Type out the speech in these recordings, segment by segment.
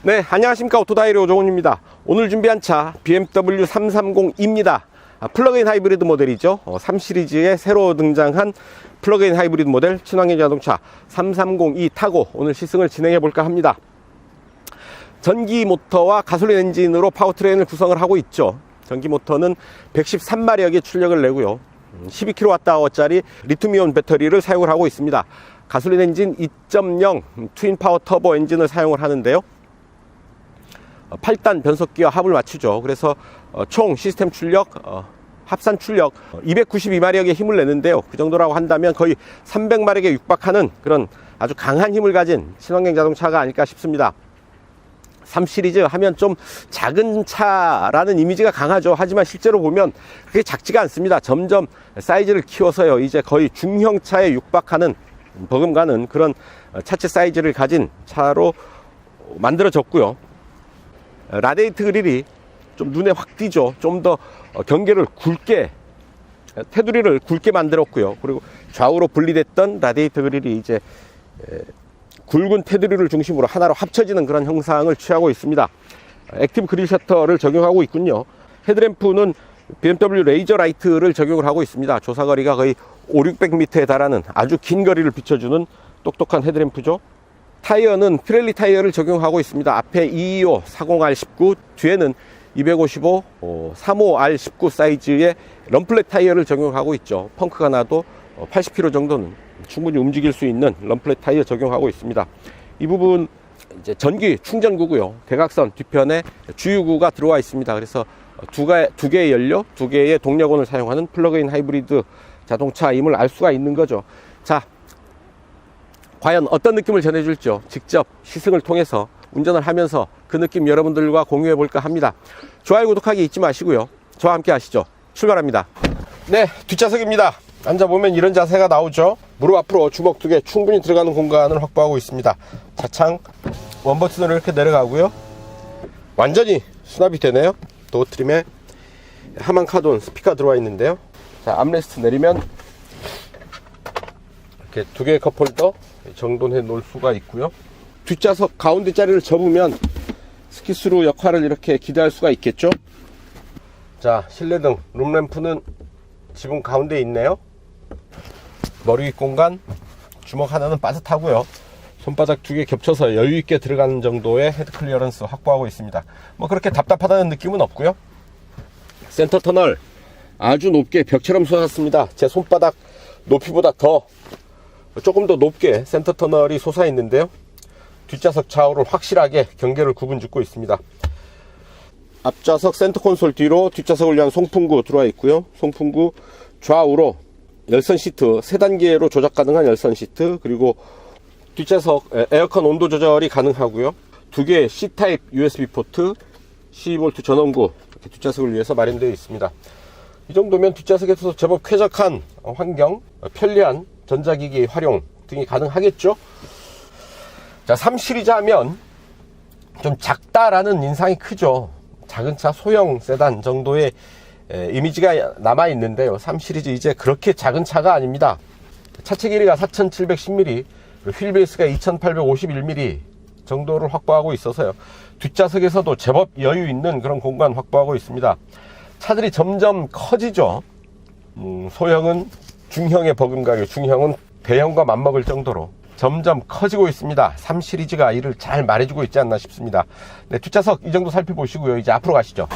네, 안녕하십니까. 오토다이로 오종훈입니다. 오늘 준비한 차 BMW 330E입니다. 플러그인 하이브리드 모델이죠. 3 시리즈에 새로 등장한 플러그인 하이브리드 모델 친환경 자동차 330E 타고 오늘 시승을 진행해 볼까 합니다. 전기 모터와 가솔린 엔진으로 파워트레인을 구성을 하고 있죠. 전기 모터는 113마력의 출력을 내고요. 12kWh짜리 리튬이온 배터리를 사용을 하고 있습니다. 가솔린 엔진 2.0 트윈 파워 터보 엔진을 사용을 하는데요. 8단 변속기와 합을 맞추죠. 그래서 총 시스템 출력, 합산 출력 292마력의 힘을 내는데요. 그 정도라고 한다면 거의 300마력에 육박하는 그런 아주 강한 힘을 가진 친환경 자동차가 아닐까 싶습니다. 3 시리즈 하면 좀 작은 차라는 이미지가 강하죠. 하지만 실제로 보면 그게 작지가 않습니다. 점점 사이즈를 키워서요, 이제 거의 중형차에 육박하는, 버금가는 그런 차체 사이즈를 가진 차로 만들어졌고요. 라디에이터 그릴이 좀 눈에 확 띄죠. 좀 더 경계를 굵게, 테두리를 굵게 만들었고요. 그리고 좌우로 분리됐던 라디에이터 그릴이 이제 굵은 테두리를 중심으로 하나로 합쳐지는 그런 형상을 취하고 있습니다. 액티브 그릴 셔터를 적용하고 있군요. 헤드램프는 BMW 레이저 라이트를 적용을 하고 있습니다. 조사거리가 거의 500~600m에 달하는 아주 긴 거리를 비춰주는 똑똑한 헤드램프죠. 타이어는 피렐리 타이어를 적용하고 있습니다. 앞에 225 40R19, 뒤에는 255 35R19 사이즈의 럼플렛 타이어를 적용하고 있죠. 펑크가 나도 80km 정도는 충분히 움직일 수 있는 럼플렛 타이어 적용하고 있습니다. 이 부분 이제 전기 충전구고요. 대각선 뒤편에 주유구가 들어와 있습니다. 그래서 두 개의 연료, 두 개의 동력원을 사용하는 플러그인 하이브리드 자동차임을 알 수가 있는 거죠. 자, 과연 어떤 느낌을 전해줄지요, 직접 시승을 통해서 운전을 하면서 그 느낌 여러분들과 공유해 볼까 합니다. 좋아요, 구독하기 잊지 마시고요. 저와 함께 하시죠. 출발합니다. 네, 뒷좌석입니다. 앉아보면 이런 자세가 나오죠. 무릎 앞으로 주먹 2개 충분히 들어가는 공간을 확보하고 있습니다. 차창 원버튼으로 이렇게 내려가고요. 완전히 수납이 되네요. 도어 트림에 하만 카돈 스피커 들어와 있는데요. 자, 암레스트 내리면 이렇게 2개의 컵홀더 정돈해 놓을 수가 있고요. 뒷좌석 가운데 자리를 접으면 스키스루 역할을 이렇게 기대할 수가 있겠죠. 자, 실내등 룸램프는 지붕 가운데 있네요. 머리 위 공간 주먹 하나는 빠듯하고요. 손바닥 2개 겹쳐서 여유있게 들어가는 정도의 헤드 클리어런스 확보하고 있습니다. 뭐 그렇게 답답하다는 느낌은 없고요. 센터 터널 아주 높게 벽처럼 솟았습니다. 제 손바닥 높이보다 조금 더 높게 센터 터널이 솟아 있는데요. 뒷좌석 좌우를 확실하게 경계를 구분 짓고 있습니다. 앞좌석 센터 콘솔 뒤로 뒷좌석을 위한 송풍구 들어와 있고요. 송풍구 좌우로 열선 시트 3단계로 조작 가능한 열선 시트, 그리고 뒷좌석 에어컨 온도 조절이 가능하고요. 2개의 C타입 USB 포트, 12V 전원구 이렇게 뒷좌석을 위해서 마련되어 있습니다. 이 정도면 뒷좌석에서 제법 쾌적한 환경, 편리한 전자기기 활용 등이 가능하겠죠. 자, 3 시리즈 하면 좀 작다라는 인상이 크죠. 작은 차 소형 세단 정도의 이미지가 남아 있는데요. 3 시리즈 이제 그렇게 작은 차가 아닙니다. 차체 길이가 4710mm, 휠베이스가 2851mm 정도를 확보하고 있어서요. 뒷좌석에서도 제법 여유 있는 그런 공간 확보하고 있습니다. 차들이 점점 커지죠. 소형은 중형의 버금가게, 중형은 대형과 맞먹을 정도로 점점 커지고 있습니다. 3 시리즈가 이를 잘 말해주고 있지 않나 싶습니다. 네, 뒷좌석 이 정도 살펴보시고요. 이제 앞으로 가시죠.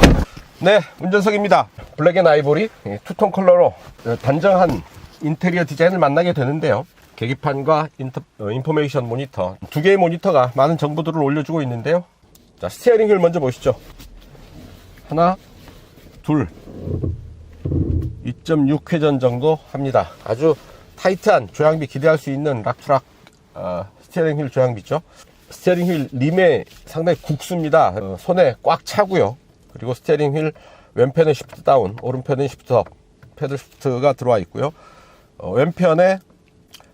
네, 운전석입니다. 블랙 앤 아이보리 투톤 컬러로 단정한 인테리어 디자인을 만나게 되는데요. 계기판과 인포메이션 모니터 2개의 모니터가 많은 정보들을 올려주고 있는데요. 자, 스티어링 휠 먼저 보시죠. 하나, 둘, 2.6회전 정도 합니다. 아주 타이트한 조향비 기대할 수 있는 락투락 스티어링 휠 조향비죠. 스티어링 휠 림에 상당히 국수입니다. 손에 꽉 차고요. 그리고 스티어링 휠 왼편에 시프트 다운, 오른편에 시프트 업, 패들 시프트가 들어와 있고요. 왼편에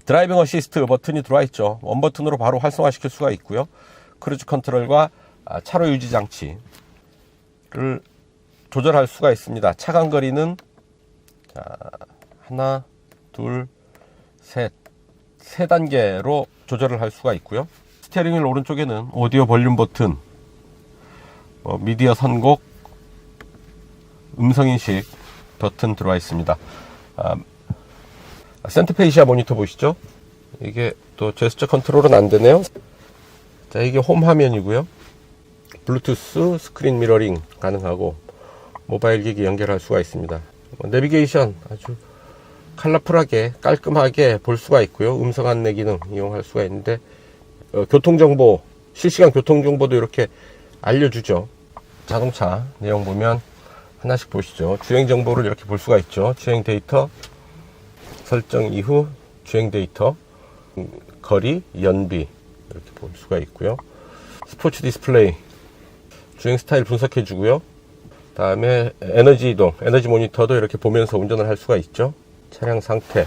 드라이빙 어시스트 버튼이 들어와 있죠. 원 버튼으로 바로 활성화 시킬 수가 있고요. 크루즈 컨트롤과 차로 유지 장치를 조절할 수가 있습니다. 차간 거리는 하나, 둘, 셋, 3단계로 조절을 할 수가 있고요. 스티어링 휠 오른쪽에는 오디오 볼륨 버튼, 미디어 선곡, 음성인식 버튼 들어와 있습니다. 센터페이시아 모니터 보시죠? 이게 또 제스처 컨트롤은 안 되네요. 자, 이게 홈 화면이고요. 블루투스 스크린 미러링 가능하고 모바일 기기 연결할 수가 있습니다. 내비게이션 아주 컬러풀하게 깔끔하게 볼 수가 있고요. 음성 안내 기능 이용할 수가 있는데 교통정보, 실시간 교통정보도 이렇게 알려주죠. 자동차 내용 보면 하나씩 보시죠. 주행 정보를 이렇게 볼 수가 있죠. 주행 데이터, 설정 이후 주행 데이터, 거리, 연비 이렇게 볼 수가 있고요. 스포츠 디스플레이, 주행 스타일 분석해 주고요. 다음에 에너지 이동, 에너지 모니터도 이렇게 보면서 운전을 할 수가 있죠. 차량 상태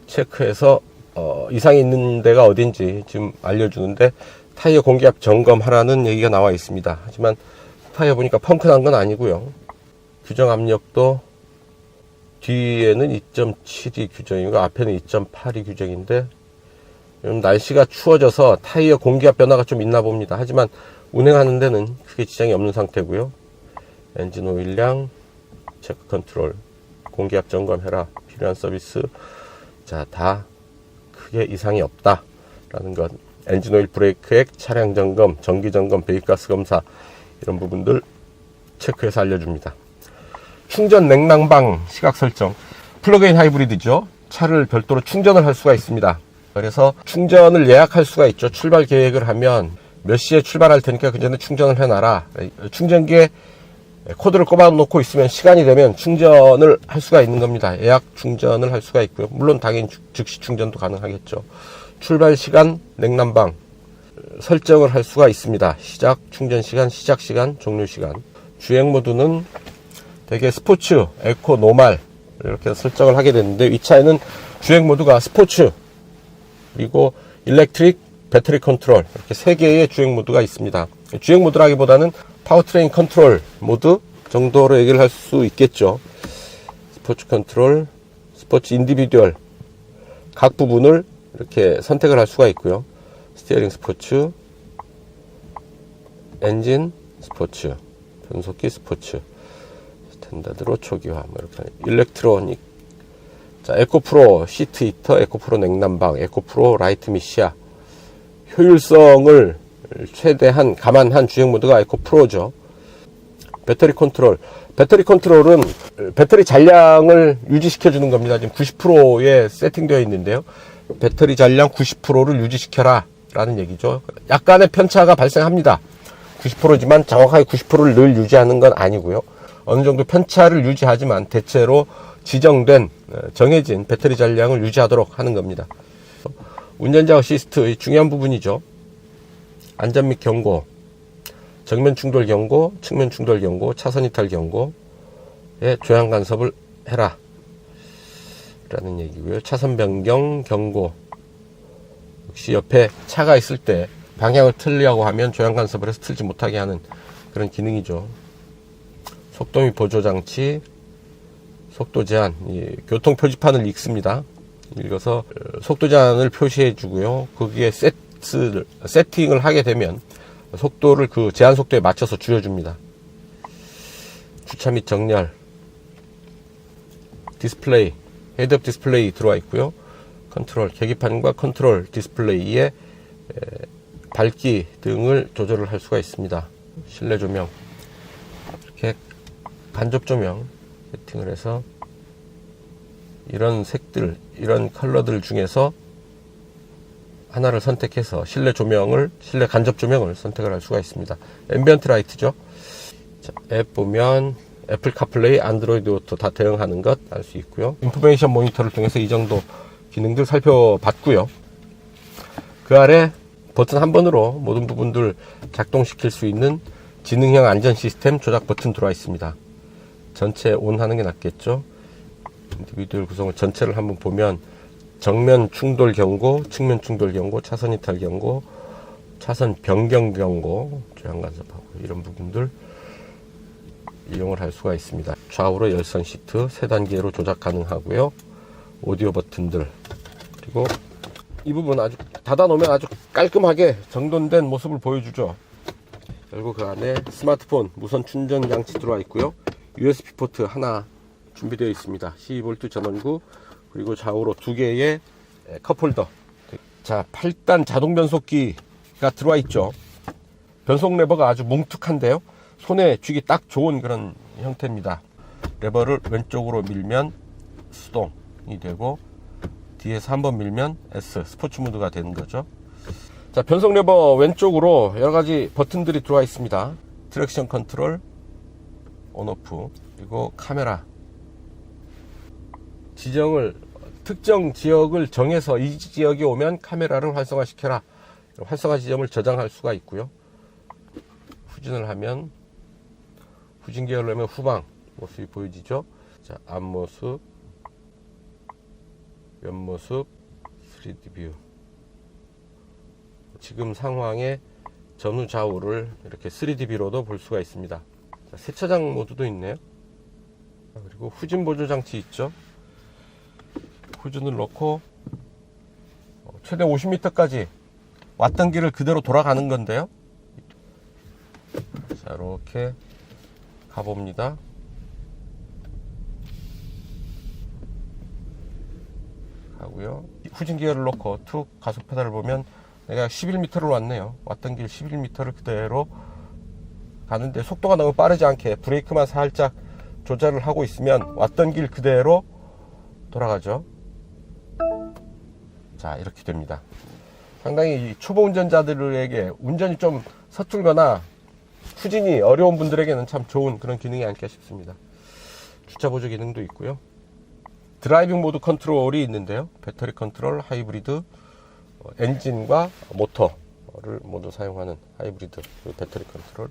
체크해서 이상이 있는 데가 어딘지 지금 알려주는데 타이어 공기압 점검하라는 얘기가 나와 있습니다. 하지만 타이어 보니까 펑크 난 건 아니고요. 규정 압력도 뒤에는 2.7이 규정이고 앞에는 2.8이 규정인데 날씨가 추워져서 타이어 공기압 변화가 좀 있나 봅니다. 하지만 운행하는 데는 크게 지장이 없는 상태고요. 엔진 오일량, 체크 컨트롤, 공기압 점검해라, 필요한 서비스, 자, 다 크게 이상이 없다 라는 것. 엔진 오일 브레이크액, 차량 점검, 정기 점검, 배기가스 검사 이런 부분들 체크해서 알려줍니다. 충전 냉난방 시각 설정, 플러그인 하이브리드죠. 차를 별도로 충전을 할 수가 있습니다. 그래서 충전을 예약할 수가 있죠. 출발 계획을 하면 몇 시에 출발할 테니까 그 전에 충전을 해놔라. 충전기에 코드를 꼽아 놓고 있으면 시간이 되면 충전을 할 수가 있는 겁니다. 예약 충전을 할 수가 있고요. 물론 당연히 즉시 충전도 가능하겠죠. 출발 시간, 냉난방 설정을 할 수가 있습니다. 시작, 충전 시간, 시작 시간, 종료 시간. 주행 모드는 되게 스포츠, 에코, 노말 이렇게 설정을 하게 됐는데 이 차에는 주행 모드가 스포츠, 그리고 일렉트릭, 배터리 컨트롤 이렇게 세 개의 주행 모드가 있습니다. 주행 모드라기보다는 파워트레인 컨트롤 모드 정도로 얘기를 할 수 있겠죠. 스포츠 컨트롤, 스포츠 인디비듀얼 각 부분을 이렇게 선택을 할 수가 있고요. 스티어링 스포츠, 엔진 스포츠, 변속기 스포츠, 스탠다드로 초기화, 이렇게 일렉트로닉, 자, 에코프로 시트 히터, 에코프로 냉난방, 에코프로 라이트 미시아. 효율성을 최대한 감안한 주행 모드가 에코프로죠. 배터리 컨트롤. 배터리 컨트롤은 배터리 잔량을 유지시켜 주는 겁니다. 지금 90%에 세팅되어 있는데요. 배터리 잔량 90%를 유지시켜라 라는 얘기죠. 약간의 편차가 발생합니다. 90%지만 정확하게 90%를 늘 유지하는 건 아니고요. 어느 정도 편차를 유지하지만 대체로 지정된 정해진 배터리 잔량을 유지하도록 하는 겁니다. 운전자 어시스트의 중요한 부분이죠. 안전 및 경고, 정면 충돌 경고, 측면 충돌 경고, 차선 이탈 경고에 조향 간섭을 해라 라는 얘기고요. 차선 변경 경고, 역시 옆에 차가 있을 때 방향을 틀려고 하면 조향 간섭을 해서 틀지 못하게 하는 그런 기능이죠. 속도 및 보조 장치, 속도 제한, 교통 표지판을 읽습니다. 읽어서 속도 제한을 표시해 주고요. 거기에 세팅을 하게 되면 속도를 그 제한 속도에 맞춰서 줄여줍니다. 주차 및 정렬, 디스플레이, 헤드업 디스플레이 들어와 있고요. 컨트롤, 계기판과 컨트롤 디스플레이에 밝기 등을 조절을 할 수가 있습니다. 실내 조명, 이렇게 간접 조명 세팅을 해서 이런 색들, 이런 컬러들 중에서 하나를 선택해서 실내 조명을, 실내 간접 조명을 선택을 할 수가 있습니다. 앰비언트 라이트죠. 자, 앱 보면 애플 카플레이, 안드로이드 오토 다 대응하는 것 알 수 있고요. 인포메이션 모니터를 통해서 이 정도 기능들 살펴봤고요. 그 아래 버튼 한 번으로 모든 부분들 작동시킬 수 있는 지능형 안전 시스템 조작 버튼 들어와 있습니다. 전체 온 하는 게 낫겠죠. 인디비듀얼 구성을 전체를 한번 보면 정면 충돌 경고, 측면 충돌 경고, 차선 이탈 경고, 차선 변경 경고, 조향 간섭하고 이런 부분들 이용을 할 수가 있습니다. 좌우로 열선 시트 3단계로 조작 가능하고요. 오디오 버튼들, 그리고 이 부분 아주 닫아 놓으면 아주 깔끔하게 정돈된 모습을 보여주죠. 그리고 그 안에 스마트폰 무선 충전 장치 들어와 있고요. USB 포트 하나 준비되어 있습니다. 12V 전원구, 그리고 좌우로 2개의 컵홀더. 자, 8단 자동 변속기가 들어와 있죠. 변속 레버가 아주 뭉툭한데요. 손에 쥐기 딱 좋은 그런 형태입니다. 레버를 왼쪽으로 밀면 수동이 되고, 뒤에서 한번 밀면 S, 스포츠 모드가 되는 거죠. 자, 변속 레버 왼쪽으로 여러가지 버튼들이 들어와 있습니다. 트랙션 컨트롤, 온오프, 그리고 카메라. 특정 지역을 정해서 이 지역에 오면 카메라를 활성화시켜라. 활성화 지점을 저장할 수가 있고요. 후진을 하면, 후진 기어를 하면 후방 모습이 보여지죠. 자, 앞모습, 옆모습, 3D 뷰. 지금 상황의 전후 좌우를 이렇게 3D 뷰로도 볼 수가 있습니다. 자, 세차장 모드도 있네요. 그리고 후진 보조 장치 있죠. 후진을 넣고 최대 50m까지 왔던 길을 그대로 돌아가는 건데요. 자, 이렇게 가봅니다. 가고요. 후진 기어를 넣고 툭 가속 페달을 보면 내가 11m를 왔네요. 왔던 길 11m를 그대로 가는데, 속도가 너무 빠르지 않게 브레이크만 살짝 조절을 하고 있으면 왔던 길 그대로 돌아가죠. 자, 이렇게 됩니다. 상당히 초보 운전자들에게 운전이 좀 서툴거나 후진이 어려운 분들에게는 참 좋은 그런 기능이 아닐까 싶습니다. 주차 보조 기능도 있고요. 드라이빙 모드 컨트롤이 있는데요. 배터리 컨트롤, 하이브리드, 엔진과 모터를 모두 사용하는 하이브리드, 배터리 컨트롤,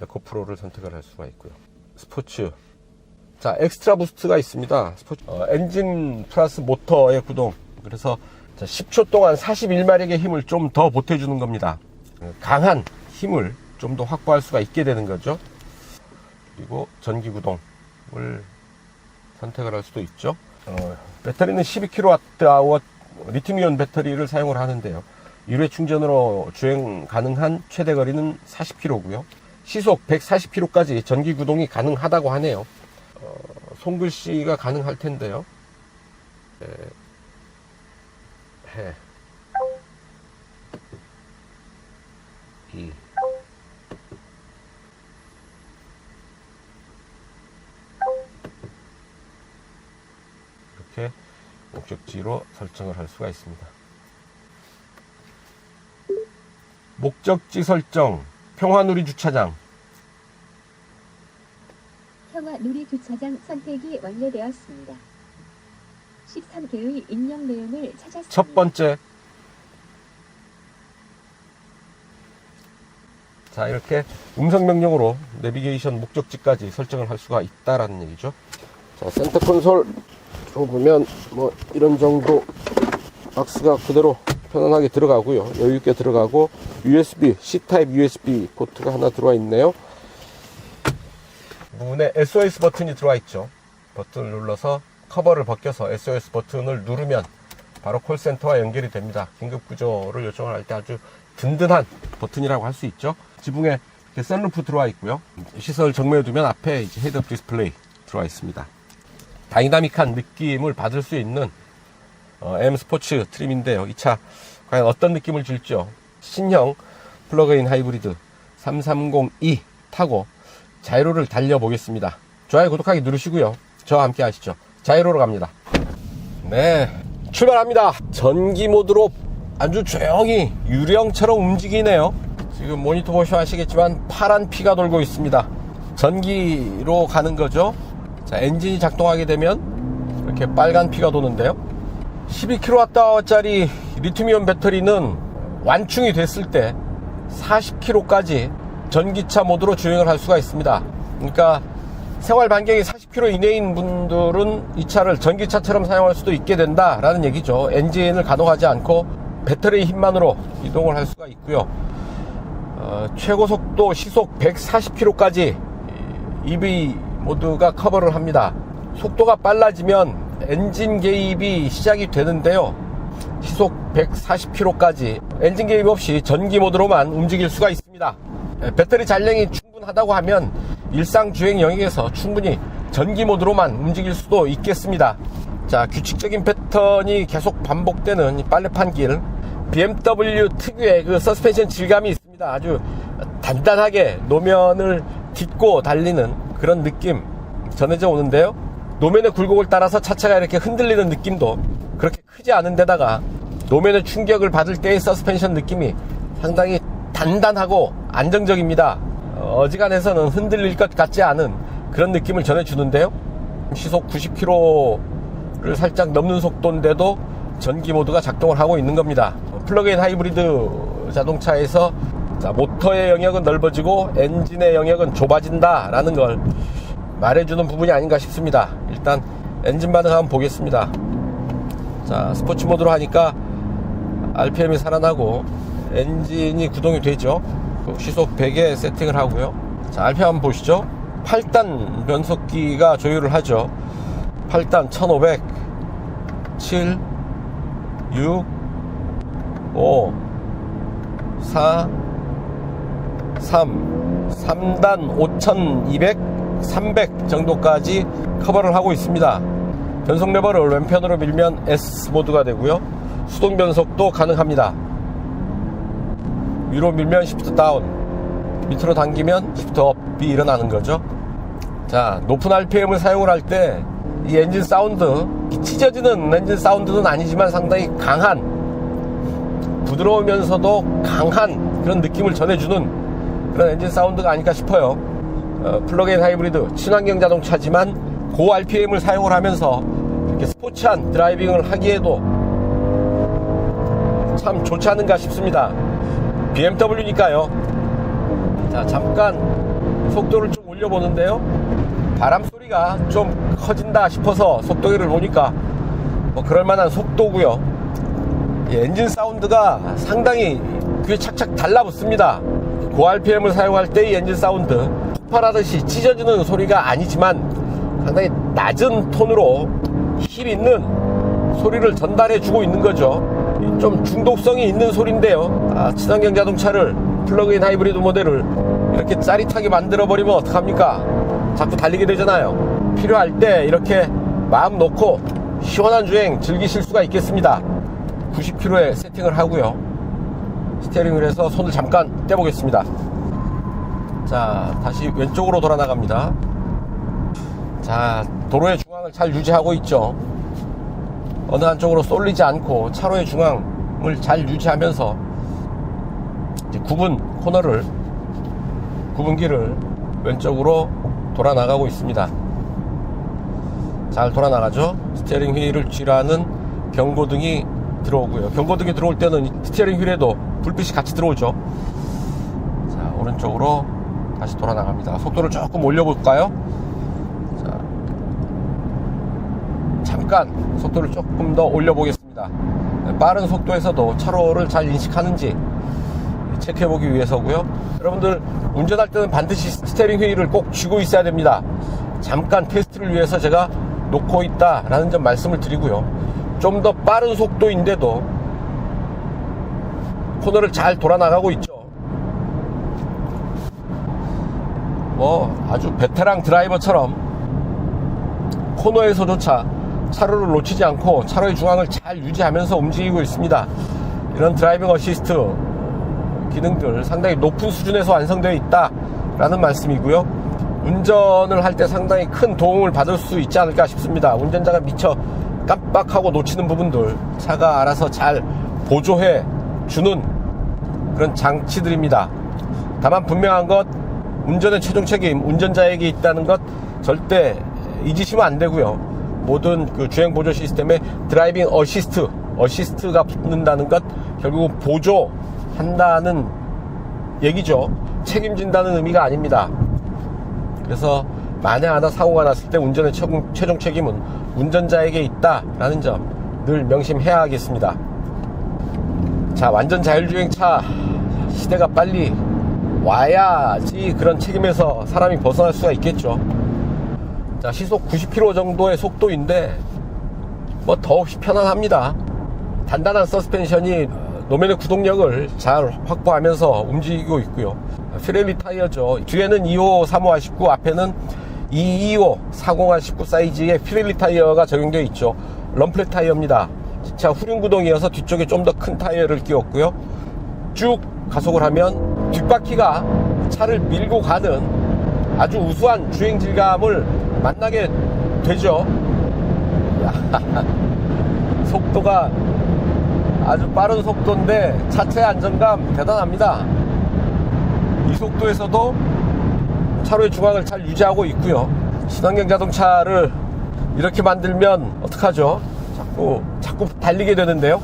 에코프로를 선택을 할 수가 있고요. 스포츠. 자, 엑스트라 부스트가 있습니다. 엔진 플러스 모터의 구동. 그래서 10초 동안 41마력의 힘을 좀 더 보태주는 겁니다. 강한 힘을 좀 더 확보할 수가 있게 되는 거죠. 그리고 전기 구동을 선택을 할 수도 있죠. 배터리는 12kWh 리튬이온 배터리를 사용을 하는데요. 1회 충전으로 주행 가능한 최대 거리는 40km고요. 시속 140km까지 전기 구동이 가능하다고 하네요. 손글씨가 가능할 텐데요. 이렇게 목적지로 설정을 할 수가 있습니다. 목적지 설정, 평화누리 주차장. 평화누리 주차장 선택이 완료되었습니다. 13개의 입력 내용을 찾았습니다. 첫 번째. 자, 이렇게 음성 명령으로 내비게이션 목적지까지 설정을 할 수가 있다라는 얘기죠. 자, 센터 콘솔 보면 뭐 이런 정도 박스가 그대로 편안하게 들어가고요. 여유있게 들어가고, USB, C타입 USB 포트가 하나 들어와 있네요. 문에 SOS 버튼이 들어와 있죠. 버튼을 눌러서 커버를 벗겨서 SOS 버튼을 누르면 바로 콜센터와 연결이 됩니다. 긴급구조를 요청을 할 때 아주 든든한 버튼이라고 할 수 있죠. 지붕에 이렇게 썬루프 들어와 있고요. 시설 정면에 두면 앞에 이제 헤드업 디스플레이 들어와 있습니다. 다이나믹한 느낌을 받을 수 있는 M 스포츠 트림인데요. 이 차 과연 어떤 느낌을 줄지요. 신형 플러그인 하이브리드 330e 타고 자이로를 달려보겠습니다. 좋아요, 구독하기 누르시고요. 저와 함께 하시죠. 자이로로 갑니다. 네, 출발합니다. 전기 모드로 아주 조용히 유령처럼 움직이네요. 지금 모니터 보시면 아시겠지만 파란 피가 돌고 있습니다. 전기로 가는 거죠. 자, 엔진이 작동하게 되면 이렇게 빨간 피가 도는데요. 12kWh짜리 리튬이온 배터리는 완충이 됐을 때 40km까지 전기차 모드로 주행을 할 수가 있습니다. 그러니까 생활 반경이 40km 이내인 분들은 이 차를 전기차처럼 사용할 수도 있게 된다라는 얘기죠. 엔진을 가동하지 않고 배터리 힘만으로 이동을 할 수가 있고요. 최고 속도 시속 140km까지 EV 모드가 커버를 합니다. 속도가 빨라지면 엔진 개입이 시작이 되는데요. 시속 140km까지 엔진 개입 없이 전기 모드로만 움직일 수가 있습니다. 배터리 잔량이 충분하다고 하면 일상 주행 영역에서 충분히 전기 모드로만 움직일 수도 있겠습니다. 자, 규칙적인 패턴이 계속 반복되는 이 빨래판 길. BMW 특유의 그 서스펜션 질감이 있습니다. 아주 단단하게 노면을 딛고 달리는 그런 느낌 전해져 오는데요. 노면의 굴곡을 따라서 차체가 이렇게 흔들리는 느낌도 그렇게 크지 않은 데다가 노면의 충격을 받을 때의 서스펜션 느낌이 상당히 단단하고 안정적입니다. 어지간해서는 흔들릴 것 같지 않은 그런 느낌을 전해주는데요. 시속 90km를 살짝 넘는 속도인데도 전기 모드가 작동을 하고 있는 겁니다. 플러그인 하이브리드 자동차에서 자, 모터의 영역은 넓어지고 엔진의 영역은 좁아진다 라는 걸 말해주는 부분이 아닌가 싶습니다. 일단 엔진 반응 한번 보겠습니다. 자, 스포츠 모드로 하니까 RPM이 살아나고 엔진이 구동이 되죠. 시속 100에 세팅을 하고요. 자, RPM 한번 보시죠. 8단 변속기가 조율을 하죠. 8단 1500, 7, 6, 5, 4, 3단 5200, 300 정도까지 커버를 하고 있습니다. 변속 레버를 왼편으로 밀면 S 모드가 되고요. 수동 변속도 가능합니다. 위로 밀면 시프트 다운, 밑으로 당기면 시프트 업이 일어나는 거죠. 자, 높은 RPM을 사용을 할 때 이 엔진 사운드, 찢어지는 엔진 사운드는 아니지만 상당히 강한, 부드러우면서도 강한 그런 느낌을 전해주는 그런 엔진 사운드가 아닐까 싶어요. 플러그인 하이브리드 친환경 자동차지만 고 RPM을 사용을 하면서 이렇게 스포츠한 드라이빙을 하기에도 참 좋지 않은가 싶습니다. BMW니까요. 자, 잠깐 속도를 좀 올려보는데요. 바람 소리가 좀 커진다 싶어서 속도계를 보니까 뭐 그럴만한 속도고요. 엔진 사운드가 상당히 귀에 착착 달라붙습니다. 고 RPM을 사용할 때 이 엔진 사운드 폭발하듯이 찢어지는 소리가 아니지만 상당히 낮은 톤으로 힐 있는 소리를 전달해주고 있는 거죠. 좀 중독성이 있는 소리인데요. 친환경 자동차를 플러그인 하이브리드 모델을 이렇게 짜릿하게 만들어버리면 어떡합니까? 자꾸 달리게 되잖아요. 필요할 때 이렇게 마음 놓고 시원한 주행 즐기실 수가 있겠습니다. 90km에 세팅을 하고요. 스티어링 휠에서 손을 잠깐 떼보겠습니다. 자, 다시 왼쪽으로 돌아 나갑니다. 자, 도로의 중앙을 잘 유지하고 있죠. 어느 한쪽으로 쏠리지 않고 차로의 중앙을 잘 유지하면서 이제 구분기를 왼쪽으로 돌아 나가고 있습니다. 잘 돌아 나가죠. 스티어링 휠을 쥐라는 경고등이 들어오고요. 경고등이 들어올 때는 스티어링 휠에도 불빛이 같이 들어오죠. 자, 오른쪽으로 다시 돌아 나갑니다. 속도를 조금 올려볼까요? 자, 잠깐 속도를 조금 더 올려보겠습니다. 빠른 속도에서도 차로를 잘 인식하는지 체크해보기 위해서고요. 여러분들 운전할 때는 반드시 스티어링 휠을 꼭 쥐고 있어야 됩니다. 잠깐 테스트를 위해서 제가 놓고 있다라는 점 말씀을 드리고요. 좀 더 빠른 속도인데도 코너를 잘 돌아 나가고 있죠. 뭐 아주 베테랑 드라이버처럼 코너에서조차 차로를 놓치지 않고 차로의 중앙을 잘 유지하면서 움직이고 있습니다. 이런 드라이빙 어시스트 기능들 상당히 높은 수준에서 완성되어 있다라는 말씀이고요. 운전을 할 때 상당히 큰 도움을 받을 수 있지 않을까 싶습니다. 운전자가 미처 깜빡하고 놓치는 부분들 차가 알아서 잘 보조해 주는 그런 장치들입니다. 다만 분명한 것, 운전의 최종 책임 운전자에게 있다는 것 절대 잊으시면 안 되고요. 모든 그 주행 보조 시스템에 드라이빙 어시스트가 붙는다는 것 결국은 보조한다는 얘기죠. 책임진다는 의미가 아닙니다. 그래서 만에 하나 사고가 났을 때 운전의 최종 책임은 운전자에게 있다라는 점 늘 명심해야 하겠습니다. 자, 완전 자율주행차 시대가 빨리 와야지 그런 책임에서 사람이 벗어날 수가 있겠죠. 자, 시속 90km 정도의 속도인데 뭐 더없이 편안합니다. 단단한 서스펜션이 노면의 구동력을 잘 확보하면서 움직이고 있고요. 피렐리 타이어죠. 뒤에는 25, 35R19, 앞에는 225, 40R19 사이즈의 피렐리 타이어가 적용되어 있죠. 럼플렛 타이어입니다. 자, 후륜 구동이어서 뒤쪽에 좀 더 큰 타이어를 끼웠고요. 쭉 가속을 하면 뒷바퀴가 차를 밀고 가는 아주 우수한 주행 질감을 만나게 되죠. 속도가 아주 빠른 속도인데 차체의 안정감 대단합니다. 이 속도에서도 차로의 중앙을 잘 유지하고 있고요. 친환경 자동차를 이렇게 만들면 어떡하죠? 자꾸 달리게 되는데요.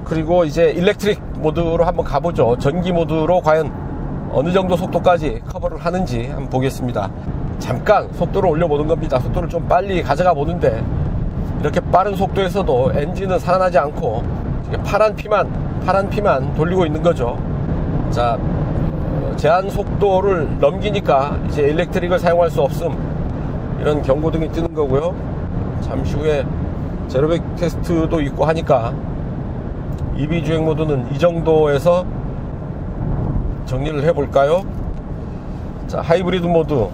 그리고 이제 일렉트릭 모드로 한번 가보죠. 전기 모드로 과연 어느 정도 속도까지 커버를 하는지 한번 보겠습니다. 잠깐 속도를 올려보는 겁니다. 속도를 좀 빨리 가져가 보는데 이렇게 빠른 속도에서도 엔진은 살아나지 않고 파란 피만 돌리고 있는 거죠. 자, 제한 속도를 넘기니까 이제 일렉트릭을 사용할 수 없음, 이런 경고등이 뜨는 거고요. 잠시 후에 제로백 테스트도 있고 하니까 EV 주행 모드는 이 정도에서 정리를 해볼까요? 자, 하이브리드 모드,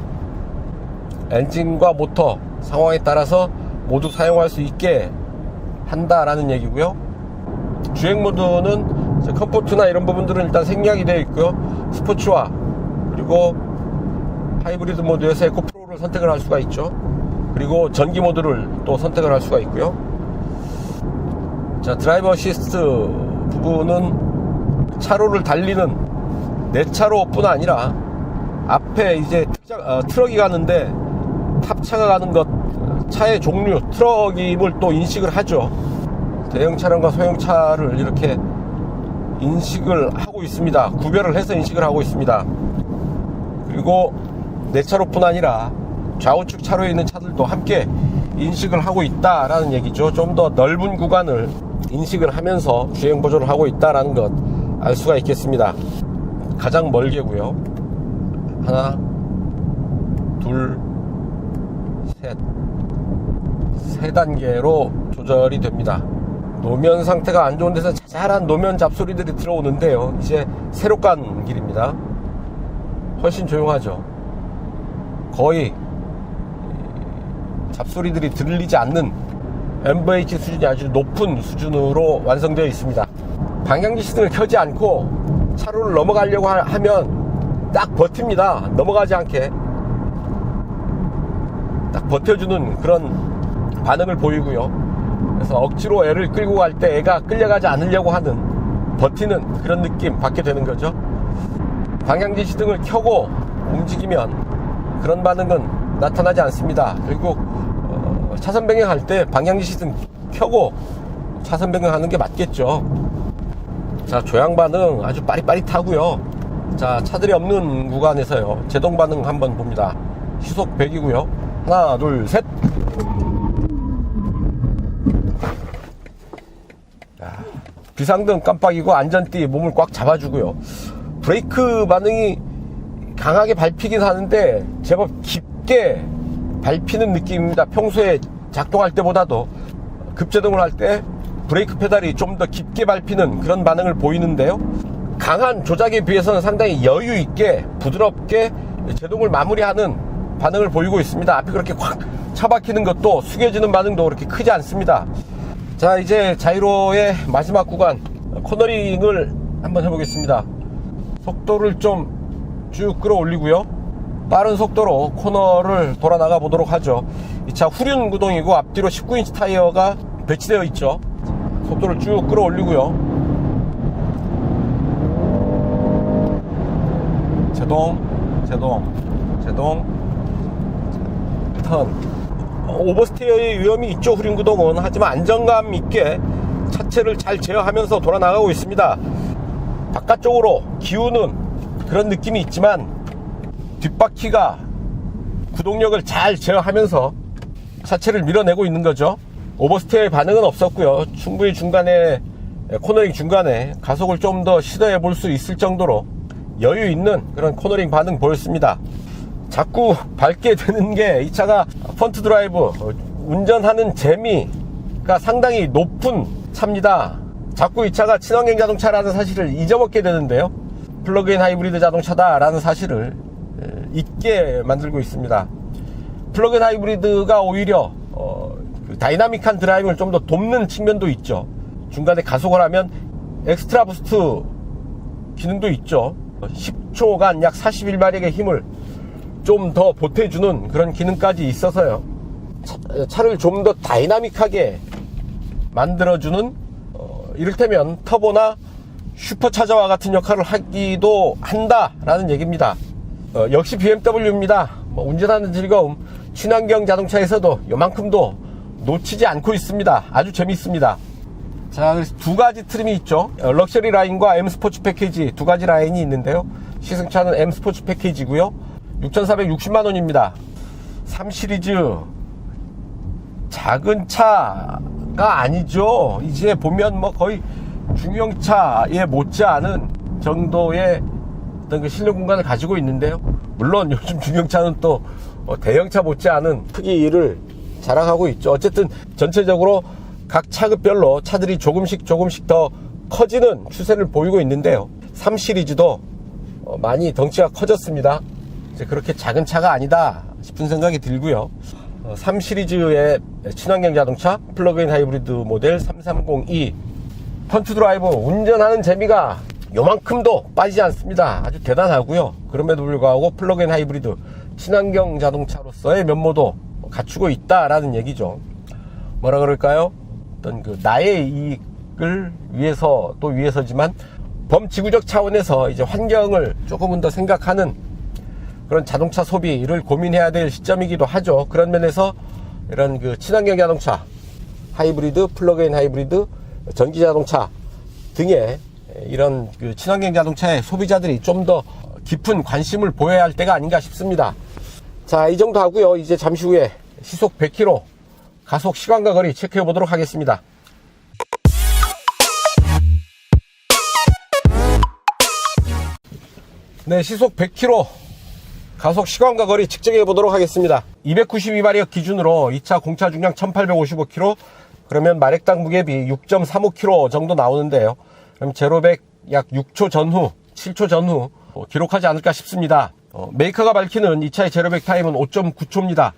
엔진과 모터 상황에 따라서 모두 사용할 수 있게 한다라는 얘기고요. 주행 모드는 컴포트나 이런 부분들은 일단 생략이 되어 있고요. 스포츠화 그리고 하이브리드 모드에서 에코 프로를 선택을 할 수가 있죠. 그리고 전기 모드를 또 선택을 할 수가 있고요. 자, 드라이버 어시스트 부분은 차로를 달리는 내 차로뿐 아니라 앞에 이제 트럭이 가는데 탑차가 가는 것, 차의 종류, 트럭임을 또 인식을 하죠. 대형 차량과 소형 차를 이렇게 인식을 하고 있습니다. 구별을 해서 인식을 하고 있습니다. 그리고 내 차로뿐 아니라 좌우측 차로에 있는 차들도 함께 인식을 하고 있다라는 얘기죠. 좀 더 넓은 구간을 인식을 하면서 주행 보조를 하고 있다라는 것 알 수가 있겠습니다. 가장 멀게고요. 하나, 둘, 셋. 세 단계로 조절이 됩니다. 노면 상태가 안 좋은 데서 자잘한 노면 잡소리들이 들어오는데요. 이제 새로 간 길입니다. 훨씬 조용하죠. 거의 잡소리들이 들리지 않는 MVH 수준이 아주 높은 수준으로 완성되어 있습니다. 방향지 시등을 켜지 않고 차로를 넘어가려고 하면 딱 버팁니다. 넘어가지 않게 딱 버텨주는 그런 반응을 보이고요. 그래서 억지로 애를 끌고 갈 때 애가 끌려가지 않으려고 하는, 버티는 그런 느낌 받게 되는 거죠. 방향지 시등을 켜고 움직이면 그런 반응은 나타나지 않습니다. 결국 차선 변경할 때 방향지 시등 켜고 차선 변경하는 게 맞겠죠. 자, 조향 반응 아주 빠릿빠릿하고요. 자, 차들이 없는 구간에서요, 제동 반응 한번 봅니다. 시속 100이고요. 하나, 둘, 셋. 비상등 깜빡이고 안전띠 몸을 꽉 잡아주고요. 브레이크 반응이 강하게 밟히긴 하는데 제법 깊게 밟히는 느낌입니다. 평소에 작동할 때보다도 급제동을 할 때 브레이크 페달이 좀 더 깊게 밟히는 그런 반응을 보이는데요. 강한 조작에 비해서는 상당히 여유 있게 부드럽게 제동을 마무리하는 반응을 보이고 있습니다. 앞이 그렇게 확 차박히는 것도, 숙여지는 반응도 그렇게 크지 않습니다. 자, 이제 자이로의 마지막 구간 코너링을 한번 해보겠습니다. 속도를 좀 쭉 끌어올리고요. 빠른 속도로 코너를 돌아 나가 보도록 하죠. 이 차 후륜 구동이고 앞뒤로 19인치 타이어가 배치되어 있죠. 속도를 쭉 끌어올리고요. 제동, 턴. 오버스테어의 위험이 있죠, 후륜 구동은. 하지만 안정감 있게 차체를 잘 제어하면서 돌아 나가고 있습니다. 바깥쪽으로 기우는 그런 느낌이 있지만 뒷바퀴가 구동력을 잘 제어하면서 차체를 밀어내고 있는 거죠. 오버스테어의 반응은 없었고요. 충분히 중간에, 코너링 중간에 가속을 좀 더 시도해 볼 수 있을 정도로 여유 있는 그런 코너링 반응 보였습니다. 자꾸 밟게 되는 게, 이 차가 프론트 드라이브, 운전하는 재미가 상당히 높은 차입니다. 자꾸 이 차가 친환경 자동차라는 사실을 잊어먹게 되는데요. 플러그인 하이브리드 자동차다라는 사실을 잊게 만들고 있습니다. 플러그인 하이브리드가 오히려 그 다이나믹한 드라이빙을 좀 더 돕는 측면도 있죠. 중간에 가속을 하면 엑스트라 부스트 기능도 있죠. 10초간 약 41마력의 힘을 좀 더 보태주는 그런 기능까지 있어서요. 차를 좀 더 다이나믹하게 만들어주는 이를테면 터보나 슈퍼차저와 같은 역할을 하기도 한다라는 얘기입니다. 역시 BMW입니다. 운전하는 즐거움, 친환경 자동차에서도 요만큼도 놓치지 않고 있습니다. 아주 재미있습니다. 자, 그래서 두 가지 트림이 있죠. 럭셔리 라인과 M 스포츠 패키지 두 가지 라인이 있는데요. 시승차는 M 스포츠 패키지고요. 6,460만원입니다. 3 시리즈 작은 차가 아니죠. 이제 보면 뭐 거의 중형차에 못지않은 정도의 어떤 그 실내 공간을 가지고 있는데요. 물론 요즘 중형차는 또 대형차 못지않은 크기를 자랑하고 있죠. 어쨌든 전체적으로 각 차급별로 차들이 조금씩 더 커지는 추세를 보이고 있는데요. 3 시리즈도 많이 덩치가 커졌습니다. 이제 그렇게 작은 차가 아니다 싶은 생각이 들고요. 3 시리즈의 친환경 자동차 플러그인 하이브리드 모델 330e 펀치 드라이브 운전하는 재미가 요만큼도 빠지지 않습니다. 아주 대단하고요. 그럼에도 불구하고 플러그인 하이브리드 친환경 자동차로서의 면모도 갖추고 있다라는 얘기죠. 뭐라 그럴까요? 어떤 그 나의 이익을 위해서 또 위해서지만 범지구적 차원에서 이제 환경을 조금은 더 생각하는 그런 자동차 소비를 고민해야 될 시점이기도 하죠. 그런 면에서 이런 그 친환경 자동차, 하이브리드, 플러그인 하이브리드, 전기 자동차 등의 이런 그 친환경 자동차의 소비자들이 좀 더 깊은 관심을 보여야 할 때가 아닌가 싶습니다. 자, 이 정도 하고요. 이제 잠시 후에 시속 100km 가속 시간과 거리 체크해 보도록 하겠습니다. 네, 시속 100km 가속 시간과 거리 측정해 보도록 하겠습니다. 292마력 기준으로 이 차 공차 중량 1855km, 그러면 마력당 무게비 6.35kg 정도 나오는데요. 그럼 제로 100 약 6초 전후, 7초 전후 기록하지 않을까 싶습니다. 메이커가 밝히는 이 차의 제로 100 타임은 5.9초입니다.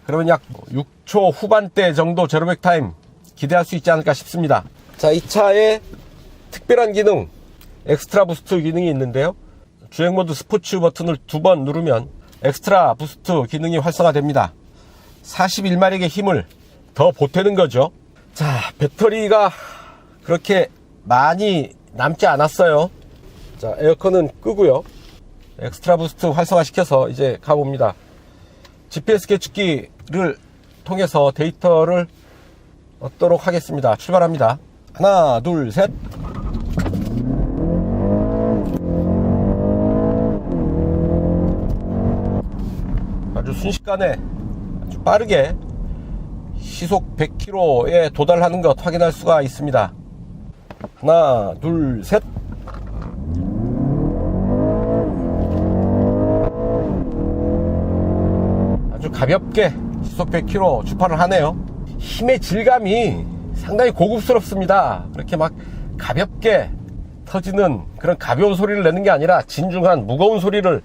그러면 약 6초 후반대 정도 제로 100 타임 기대할 수 있지 않을까 싶습니다. 자, 이 차의 특별한 기능, 엑스트라 부스트 기능이 있는데요. 주행 모드 스포츠 버튼을 2번 누르면 엑스트라 부스트 기능이 활성화됩니다. 41마력의 힘을 더 보태는 거죠. 자, 배터리가 그렇게 많이 남지 않았어요. 자, 에어컨은 끄고요. 엑스트라 부스트 활성화 시켜서 이제 가봅니다. GPS 계측기를 통해서 데이터를 얻도록 하겠습니다. 출발합니다. 하나, 둘, 셋. 아주 순식간에 아주 빠르게 시속 100km에 도달하는 것 확인할 수가 있습니다. 하나, 둘, 셋. 아주 가볍게 시속 100km 주파를 하네요. 힘의 질감이 상당히 고급스럽습니다. 그렇게 막 가볍게 터지는 그런 가벼운 소리를 내는 게 아니라 진중한 무거운 소리를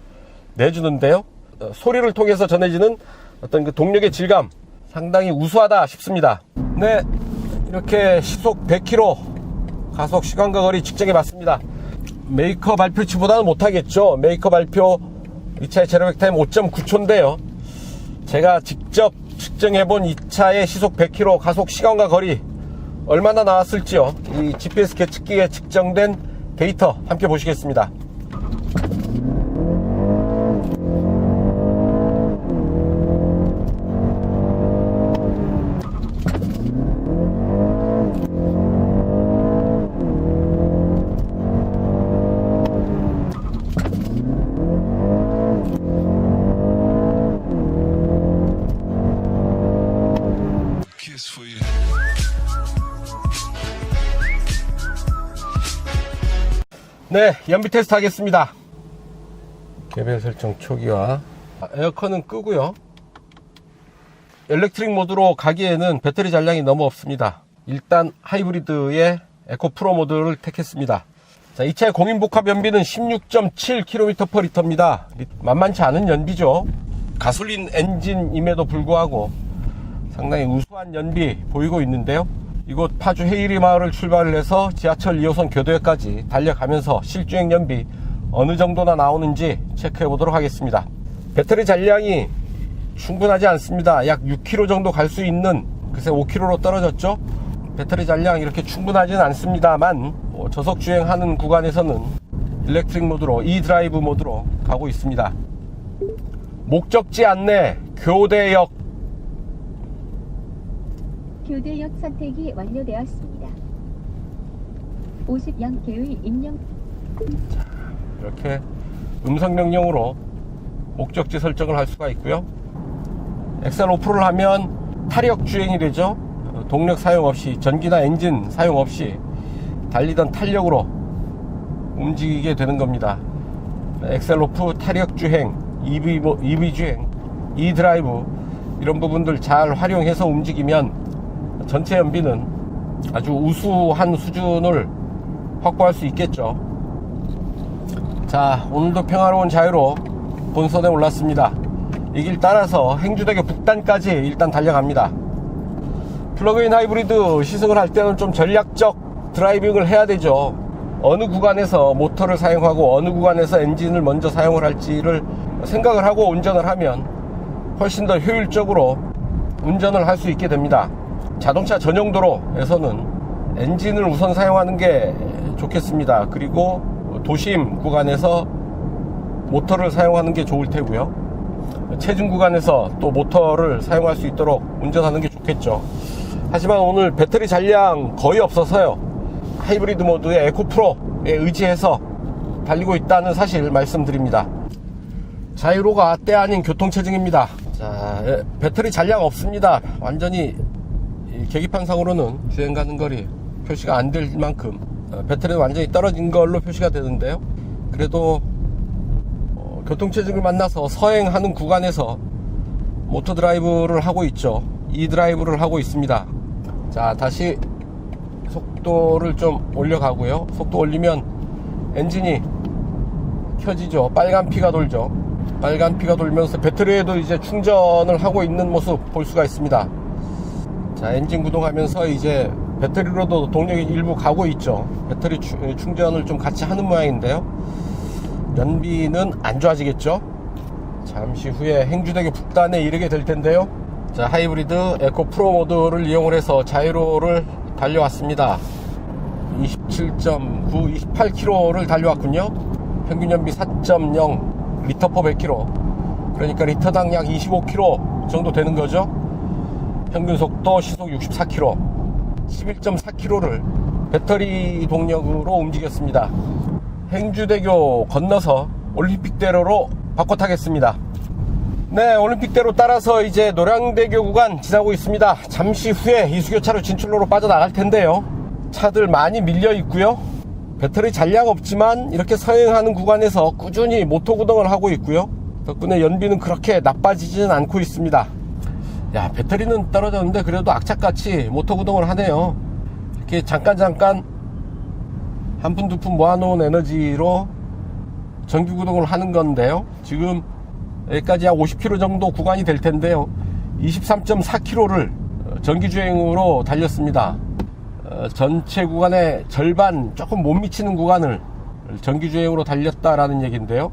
내주는데요. 소리를 통해서 전해지는 어떤 그 동력의 질감 상당히 우수하다 싶습니다. 네, 이렇게 시속 100km 가속 시간과 거리 측정해 봤습니다. 메이커 발표치보다는 못하겠죠. 메이커 발표 이 차의 제로 100 타임 5.9초인데요 제가 직접 측정해 본 이 차의 시속 100km 가속 시간과 거리 얼마나 나왔을지요. 이 GPS 계측기에 측정된 데이터 함께 보시겠습니다. 네, 연비 테스트 하겠습니다. 개별 설정 초기화. 에어컨은 끄고요. 일렉트릭 모드로 가기에는 배터리 잔량이 너무 없습니다. 일단 하이브리드의 에코 프로 모드를 택했습니다. 자, 이 차의 공인복합 연비는 16.7km/L입니다. 만만치 않은 연비죠. 가솔린 엔진임에도 불구하고 상당히 우수한 연비 보이고 있는데요. 이곳 파주 헤이리 마을을 출발을 해서 지하철 2호선 교도역까지 달려가면서 실주행 연비 어느 정도나 나오는지 체크해 보도록 하겠습니다. 배터리 잔량이 충분하지 않습니다. 약 6km 정도 갈 수 있는, 그새 5km로 떨어졌죠. 배터리 잔량 이렇게 충분하지는 않습니다만 저속 주행하는 구간에서는 일렉트릭 모드로, e드라이브 모드로 가고 있습니다. 목적지 안내 교대역. 교대역 선택이 완료되었습니다. 50영계의 입력. 이렇게 음성 명령으로 목적지 설정을 할 수가 있고요. 엑셀 오프를 하면 타력 주행이 되죠. 동력 사용 없이, 전기나 엔진 사용 없이 달리던 탄력으로 움직이게 되는 겁니다. 엑셀 오프, 타력 주행, EV 주행, e드라이브 이런 부분들 잘 활용해서 움직이면 전체 연비는 아주 우수한 수준을 확보할 수 있겠죠. 자, 오늘도 평화로운 자유로 본선에 올랐습니다. 이 길 따라서 행주대교 북단까지 일단 달려갑니다. 플러그인 하이브리드 시승을 할 때는 좀 전략적 드라이빙을 해야 되죠. 어느 구간에서 모터를 사용하고 어느 구간에서 엔진을 먼저 사용을 할지를 생각을 하고 운전을 하면 훨씬 더 효율적으로 운전을 할 수 있게 됩니다. 자동차 전용 도로에서는 엔진을 우선 사용하는 게 좋겠습니다. 그리고 도심 구간에서 모터를 사용하는 게 좋을 테고요. 체중 구간에서 또 모터를 사용할 수 있도록 운전하는 게 좋겠죠. 하지만 오늘 배터리 잔량 거의 없어서요. 하이브리드 모드의 에코 프로에 의지해서 달리고 있다는 사실 말씀드립니다. 자유로가 때 아닌 교통체증입니다. 자, 배터리 잔량 없습니다. 완전히 계기판상으로는 주행 가는 거리 표시가 안 될 만큼 배터리는 완전히 떨어진 걸로 표시가 되는데요. 그래도 교통체증을 만나서 서행하는 구간에서 모터 드라이브를 하고 있죠. e드라이브를 하고 있습니다. 자, 다시 속도를 좀 올려가고요. 속도 올리면 엔진이 켜지죠. 빨간 피가 돌죠. 빨간 피가 돌면서 배터리에도 이제 충전을 하고 있는 모습 볼 수가 있습니다. 자, 엔진 구동하면서 이제 배터리로도 동력이 일부 가고 있죠. 배터리 충전을 좀 같이 하는 모양인데요. 연비는 안 좋아지겠죠. 잠시 후에 행주대교 북단에 이르게 될 텐데요. 자, 하이브리드 에코 프로 모드를 이용을 해서 자유로를 달려왔습니다. 27.9, 28km를 달려왔군요. 평균 연비 4.0 리터 퍼 100km. 그러니까 리터당 약 25km 정도 되는 거죠. 평균 속도 시속 64km. 11.4km를 배터리 동력으로 움직였습니다. 행주대교 건너서 올림픽대로로 바꿔 타겠습니다. 네, 올림픽대로 따라서 이제 노량대교 구간 지나고 있습니다. 잠시 후에 이수교차로 진출로로 빠져나갈 텐데요. 차들 많이 밀려 있고요. 배터리 잔량 없지만 이렇게 서행하는 구간에서 꾸준히 모터 구동을 하고 있고요. 덕분에 연비는 그렇게 나빠지지는 않고 있습니다. 야, 배터리는 떨어졌는데 그래도 악착같이 모터 구동을 하네요. 이렇게 잠깐 한 푼 두 푼 모아놓은 에너지로 정규 구동을 하는 건데요. 지금 여기까지 약 50km 정도 구간이 될 텐데요. 23.4km를 전기 주행으로 달렸습니다. 전체 구간의 절반 조금 못 미치는 구간을 전기 주행으로 달렸다라는 얘기인데요.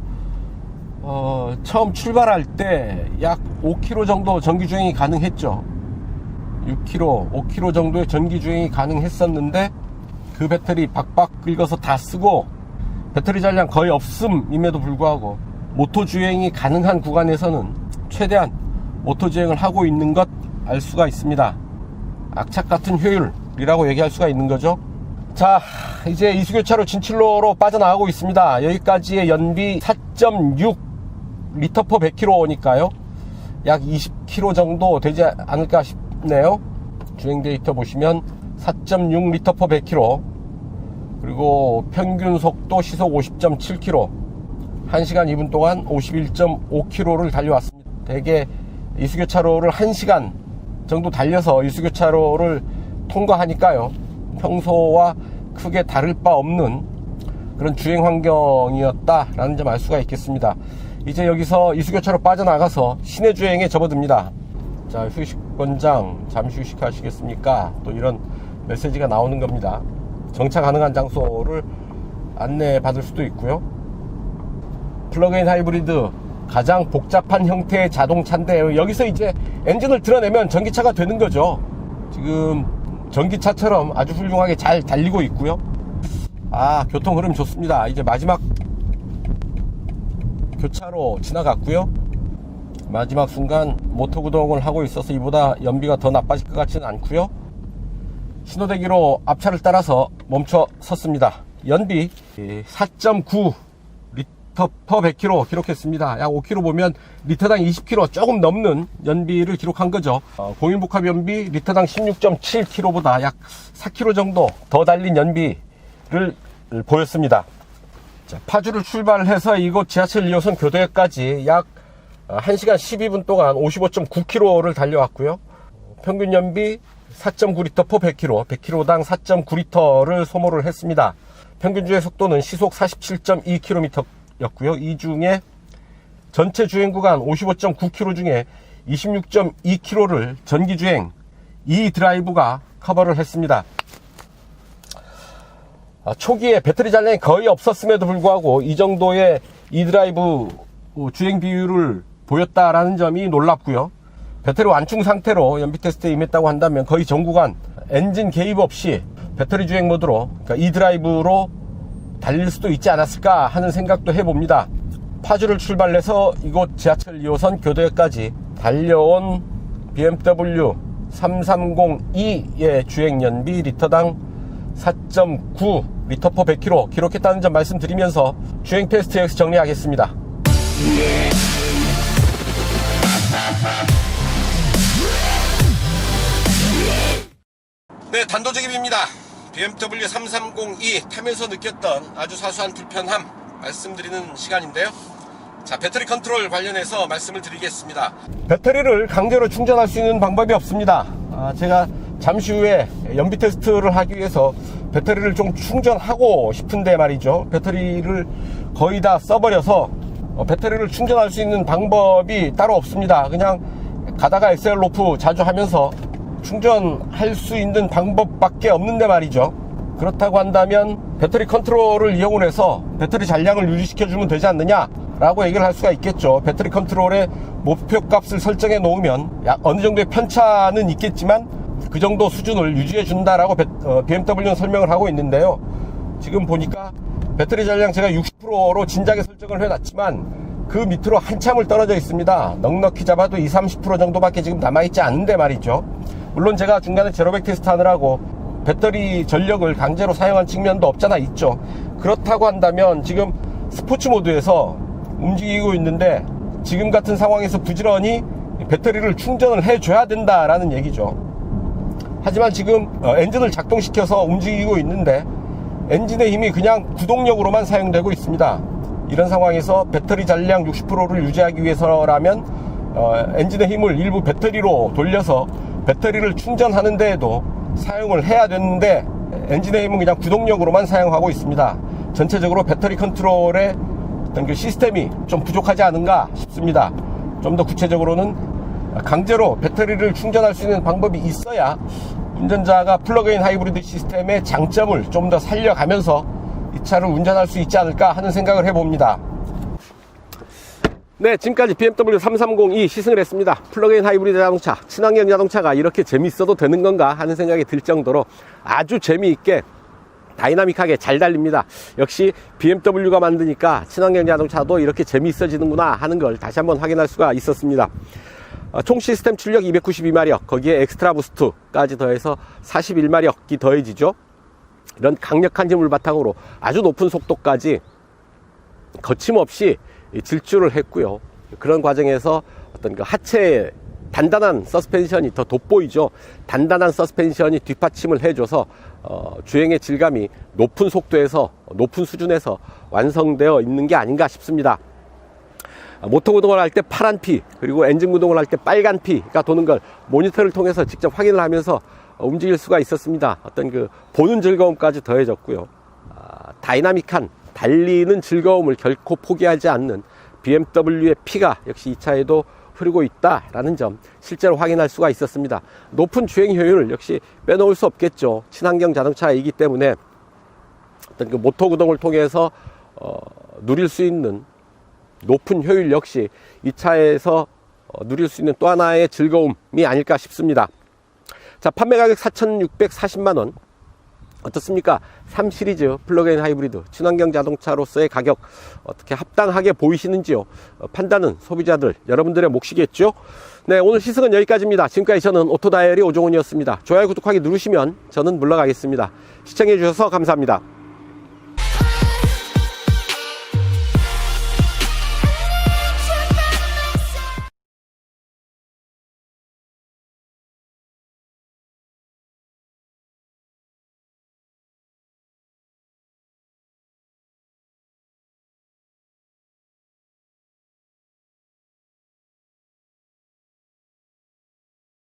처음 출발할 때 약 5km 정도 전기 주행이 가능했죠. 6km, 5km 정도의 전기 주행이 가능했었는데 그 배터리 박박 긁어서 다 쓰고 배터리 잔량 거의 없음임에도 불구하고 모터 주행이 가능한 구간에서는 최대한 모터 주행을 하고 있는 것 알 수가 있습니다. 악착 같은 효율이라고 얘기할 수가 있는 거죠. 자, 이제 이수교차로 진출로로 빠져나가고 있습니다. 여기까지의 연비 4.6 리터 퍼 100km니까요. 약 20km 정도 되지 않을까 싶네요. 주행 데이터 보시면 4.6 리터 퍼 100km, 그리고 평균 속도 시속 50.7km, 1시간 2분 동안 51.5km를 달려왔습니다. 대개 이수교차로를 1시간 정도 달려서 이수교차로를 통과하니까요. 평소와 크게 다를 바 없는 그런 주행 환경이었다라는 점 알 수가 있겠습니다. 이제 여기서 이수교차로 빠져나가서 시내 주행에 접어듭니다. 자, 휴식권장 잠시 휴식하시겠습니까? 또 이런 메시지가 나오는 겁니다. 정차 가능한 장소를 안내 받을 수도 있고요. 플러그인 하이브리드 가장 복잡한 형태의 자동차인데 여기서 이제 엔진을 드러내면 전기차가 되는 거죠. 지금 전기차처럼 아주 훌륭하게 잘 달리고 있고요. 교통 흐름 좋습니다. 이제 마지막 교차로 지나갔고요. 마지막 순간 모터 구동을 하고 있어서 이보다 연비가 더 나빠질 것 같지는 않고요. 신호대기로 앞차를 따라서 멈춰 섰습니다. 연비 4.9 리터 퍼 100km 기록했습니다. 약 5km 보면 리터당 20km 조금 넘는 연비를 기록한 거죠. 공인복합 연비 리터당 16.7km보다 약 4km 정도 더 달린 연비를 보였습니다. 자, 파주를 출발해서 이곳 지하철 2호선 교대역까지 약 1시간 12분 동안 55.9km를 달려왔고요. 평균 연비 4.9리터 퍼 100km, 100km당 4.9리터를 소모를 했습니다. 평균 주행 속도는 시속 47.2km였고요. 이 중에 전체 주행 구간 55.9km 중에 26.2km를 전기 주행 E 드라이브가 커버를 했습니다. 초기에 배터리 잔량이 거의 없었음에도 불구하고 이 정도의 E 드라이브 주행 비율을 보였다라는 점이 놀랍고요. 배터리 완충 상태로 연비 테스트에 임했다고 한다면 거의 전 구간 엔진 개입 없이 배터리 주행 모드로, 그러니까 E 드라이브로 달릴 수도 있지 않았을까 하는 생각도 해봅니다. 파주를 출발해서 이곳 지하철 2호선 교대역까지 달려온 BMW 330e의 주행 연비 리터당 4.9 리터 퍼 100km 기록했다는 점 말씀드리면서 주행 테스트 여기서 정리하겠습니다. 네, 단도직입입니다. BMW 330e 타면서 느꼈던 아주 사소한 불편함 말씀드리는 시간인데요. 자, 배터리 컨트롤 관련해서 말씀을 드리겠습니다. 배터리를 강제로 충전할 수 있는 방법이 없습니다. 제가 잠시 후에 연비 테스트를 하기 위해서 배터리를 좀 충전하고 싶은데 말이죠. 배터리를 거의 다 써버려서 배터리를 충전할 수 있는 방법이 따로 없습니다. 그냥 가다가 SL 로프 자주 하면서 충전할 수 있는 방법밖에 없는데 말이죠. 그렇다고 한다면 배터리 컨트롤을 이용을 해서 배터리 잔량을 유지시켜주면 되지 않느냐 라고 얘기를 할 수가 있겠죠. 배터리 컨트롤의 목표값을 설정해 놓으면 어느 정도의 편차는 있겠지만 그 정도 수준을 유지해 준다라고 BMW는 설명을 하고 있는데요. 지금 보니까 배터리 잔량 제가 60%로 진작에 설정을 해놨지만 그 밑으로 한참을 떨어져 있습니다. 넉넉히 잡아도 20-30% 정도밖에 지금 남아있지 않은데 말이죠. 물론 제가 중간에 제로백 테스트 하느라고 배터리 전력을 강제로 사용한 측면도 없잖아 있죠. 그렇다고 한다면 지금 스포츠 모드에서 움직이고 있는데 지금 같은 상황에서 부지런히 배터리를 충전을 해줘야 된다라는 얘기죠. 하지만 지금 엔진을 작동시켜서 움직이고 있는데 엔진의 힘이 그냥 구동력으로만 사용되고 있습니다. 이런 상황에서 배터리 잔량 60%를 유지하기 위해서라면 엔진의 힘을 일부 배터리로 돌려서 배터리를 충전하는 데에도 사용을 해야 되는데 엔진의 힘은 그냥 구동력으로만 사용하고 있습니다. 전체적으로 배터리 컨트롤의 어떤 그 시스템이 좀 부족하지 않은가 싶습니다. 좀 더 구체적으로는 강제로 배터리를 충전할 수 있는 방법이 있어야 운전자가 플러그인 하이브리드 시스템의 장점을 좀 더 살려가면서 이 차를 운전할 수 있지 않을까 하는 생각을 해봅니다. 네, 지금까지 BMW 330e 시승을 했습니다. 플러그인 하이브리드 자동차, 친환경 자동차가 이렇게 재밌어도 되는 건가 하는 생각이 들 정도로 아주 재미있게 다이나믹하게 잘 달립니다. 역시 BMW가 만드니까 친환경 자동차도 이렇게 재미있어지는구나 하는 걸 다시 한번 확인할 수가 있었습니다. 총 시스템 출력 292마력, 거기에 엑스트라 부스트까지 더해서 41마력이 더해지죠. 이런 강력한 힘을 바탕으로 아주 높은 속도까지 거침없이 질주를 했고요. 그런 과정에서 어떤 그 하체의 단단한 서스펜션이 더 돋보이죠. 단단한 서스펜션이 뒷받침을 해줘서 주행의 질감이 높은 속도에서 높은 수준에서 완성되어 있는 게 아닌가 싶습니다. 모터 구동을 할 때 파란 피, 그리고 엔진 구동을 할 때 빨간 피가 도는 걸 모니터를 통해서 직접 확인을 하면서 움직일 수가 있었습니다. 어떤 그 보는 즐거움까지 더해졌고요. 다이나믹한 달리는 즐거움을 결코 포기하지 않는 BMW의 피가 역시 이 차에도 흐르고 있다라는 점 실제로 확인할 수가 있었습니다. 높은 주행 효율 역시 빼놓을 수 없겠죠. 친환경 자동차이기 때문에 어떤 그 모터 구동을 통해서 누릴 수 있는 높은 효율 역시 이 차에서 누릴 수 있는 또 하나의 즐거움이 아닐까 싶습니다. 자, 판매 가격 4,640만원. 어떻습니까? 3시리즈 플러그인 하이브리드 친환경 자동차로서의 가격 어떻게 합당하게 보이시는지요? 판단은 소비자들 여러분들의 몫이겠죠? 네, 오늘 시승은 여기까지입니다. 지금까지 저는 오토다이어리 오종훈이었습니다. 좋아요, 구독하기 누르시면 저는 물러가겠습니다. 시청해 주셔서 감사합니다.